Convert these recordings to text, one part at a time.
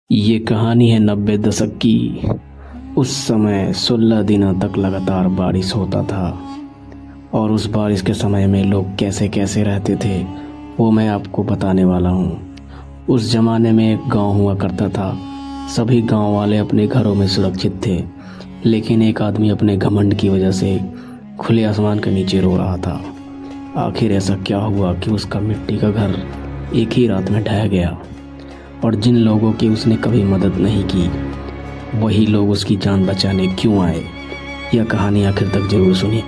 ये कहानी है 90 दशक की। उस समय 16 दिनों तक लगातार बारिश होता था और उस बारिश के समय में लोग कैसे कैसे रहते थे वो मैं आपको बताने वाला हूँ। उस जमाने में एक गांव हुआ करता था। सभी गांव वाले अपने घरों में सुरक्षित थे, लेकिन एक आदमी अपने घमंड की वजह से खुले आसमान के नीचे रो रहा था। आखिर ऐसा क्या हुआ कि उसका मिट्टी का घर एक ही रात में ढह गया और जिन लोगों की उसने कभी मदद नहीं की वही लोग उसकी जान बचाने क्यों आए। यह कहानी आखिर तक जरूर सुनिए।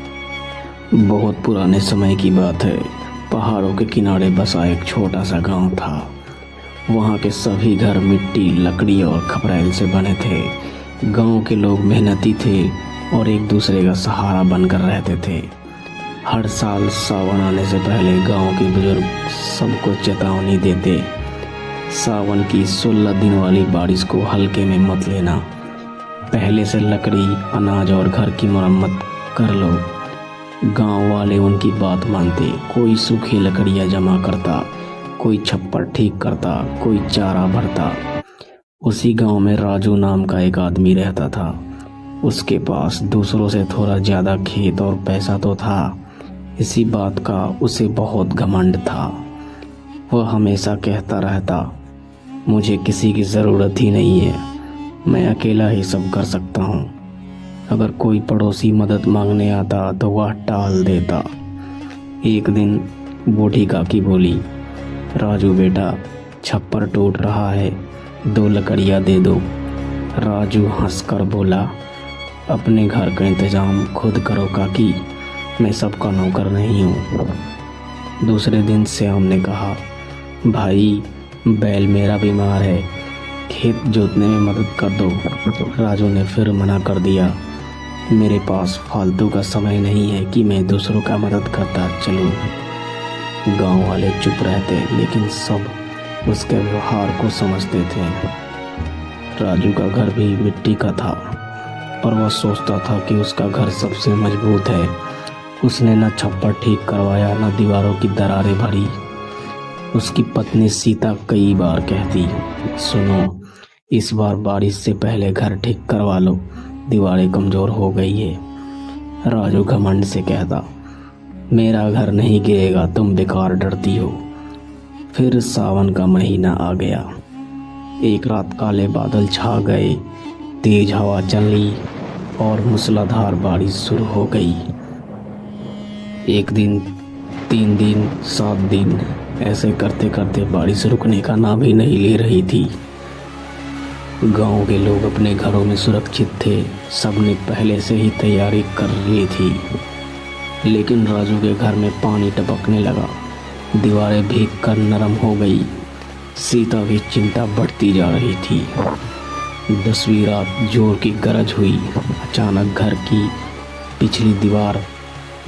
बहुत पुराने समय की बात है। पहाड़ों के किनारे बसा एक छोटा सा गांव था। वहाँ के सभी घर मिट्टी, लकड़ी और खपरेल से बने थे। गांव के लोग मेहनती थे और एक दूसरे का सहारा बनकर रहते थे। हर साल सावन आने से पहले गांव के बुजुर्ग सबको चेतावनी देते, सावन की 16 दिन वाली बारिश को हल्के में मत लेना। पहले से लकड़ी, अनाज और घर की मरम्मत कर लो। गांव वाले उनकी बात मानते। कोई सूखी लकड़ियां जमा करता, कोई छप्पर ठीक करता, कोई चारा भरता। उसी गांव में राजू नाम का एक आदमी रहता था। उसके पास दूसरों से थोड़ा ज़्यादा खेत और पैसा तो था। इसी बात का उसे बहुत घमंड था। वह हमेशा कहता रहता, मुझे किसी की ज़रूरत ही नहीं है, मैं अकेला ही सब कर सकता हूँ। अगर कोई पड़ोसी मदद मांगने आता तो वह टाल देता। एक दिन बूढ़ी काकी बोली, राजू बेटा, छप्पर टूट रहा है, 2 लकड़ियाँ दे दो। राजू हंसकर बोला, अपने घर का इंतजाम खुद करो काकी, मैं सबका नौकर नहीं हूँ। दूसरे दिन श्याम ने कहा, भाई बैल मेरा बीमार है, खेत जोतने में मदद कर दो। राजू ने फिर मना कर दिया, मेरे पास फालतू का समय नहीं है कि मैं दूसरों का मदद करता चलूं। गांव वाले चुप रहते, लेकिन सब उसके व्यवहार को समझते थे। राजू का घर भी मिट्टी का था, पर वह सोचता था कि उसका घर सबसे मजबूत है। उसने न छप्पर ठीक करवाया, न दीवारों की दरारें भरी। उसकी पत्नी सीता कई बार कहती, सुनो, इस बार बारिश से पहले घर ठीक करवा लो, दीवारें कमज़ोर हो गई है। राजू घमंड से कहता, मेरा घर नहीं गिरेगा, तुम बेकार डरती हो। फिर सावन का महीना आ गया। एक रात काले बादल छा गए, तेज हवा चली और मूसलाधार बारिश शुरू हो गई। एक दिन, 3 दिन, 7 दिन, ऐसे करते करते बारिश रुकने का नाम ही नहीं ले रही थी। गांव के लोग अपने घरों में सुरक्षित थे, सबने पहले से ही तैयारी कर ली थी। लेकिन राजू के घर में पानी टपकने लगा, दीवारें भीग कर नरम हो गई। सीता की चिंता बढ़ती जा रही थी। 10वीं रात जोर की गरज हुई। अचानक घर की पिछली दीवार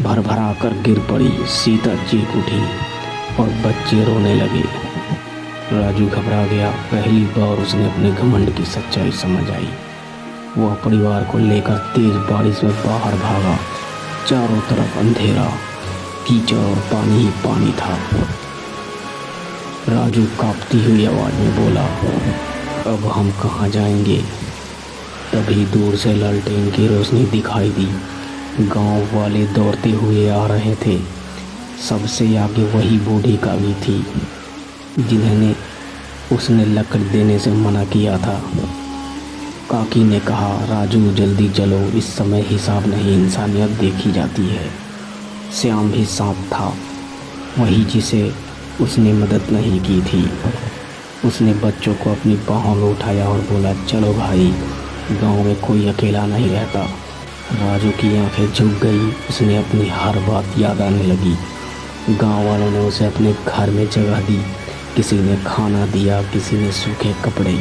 भरभरा कर गिर पड़ी। सीता चीख उठी और बच्चे रोने लगे। राजू घबरा गया। पहली बार उसने अपने घमंड की सच्चाई समझ आई। वह परिवार को लेकर तेज बारिश में बाहर भागा। चारों तरफ अंधेरा, कीचड़ और पानी ही पानी था। राजू कांपती हुई आवाज में बोला, अब हम कहाँ जाएंगे? तभी दूर से लालटेन की रोशनी दिखाई दी। गांव वाले दौड़ते हुए आ रहे थे। सबसे आगे वही बूढ़ी काकी थी जिन्हें उसने लकड़ी देने से मना किया था। काकी ने कहा, राजू जल्दी चलो, इस समय हिसाब नहीं, इंसानियत देखी जाती है। श्याम भी साथ था, वही जिसे उसने मदद नहीं की थी। उसने बच्चों को अपनी बाहों में उठाया और बोला, चलो भाई, गांव में कोई अकेला नहीं रहता। राजू की आंखें झुक गई। उसने अपनी हर बात याद आने लगी। गांव वालों ने उसे अपने घर में जगह दी। किसी ने खाना दिया, किसी ने सूखे कपड़े,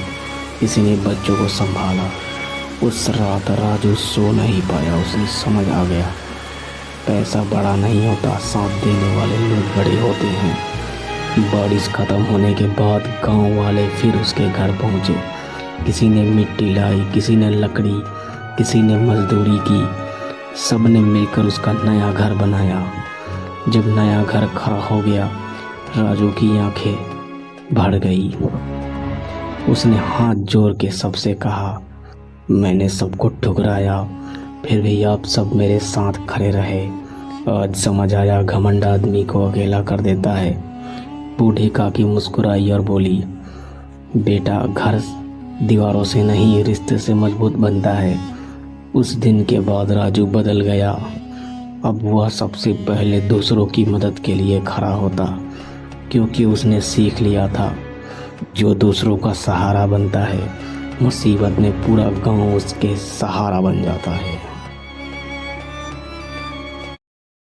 किसी ने बच्चों को संभाला। उस रात राजू सो नहीं पाया। उसे समझ आ गया, पैसा बड़ा नहीं होता, साथ देने वाले लोग बड़े होते हैं। बारिश खत्म होने के बाद गांव वाले फिर उसके घर पहुंचे। किसी ने मिट्टी लाई, किसी ने लकड़ी, किसी ने मजदूरी की। सब ने मिलकर उसका नया घर बनाया। जब नया घर खड़ा हो गया, राजू की आंखें भर गई। उसने हाथ जोड़ के सबसे कहा, मैंने सबको ठुकराया, फिर भी आप सब मेरे साथ खड़े रहे। आज समझ आया घमंड आदमी को अकेला कर देता है। बूढ़ी काकी मुस्कुराई और बोली, बेटा, घर दीवारों से नहीं रिश्ते से मजबूत बनता है। उस दिन के बाद राजू बदल गया। अब वह सबसे पहले दूसरों की मदद के लिए खड़ा होता, क्योंकि उसने सीख लिया था, जो दूसरों का सहारा बनता है, मुसीबत में पूरा गांव उसके सहारा बन जाता है।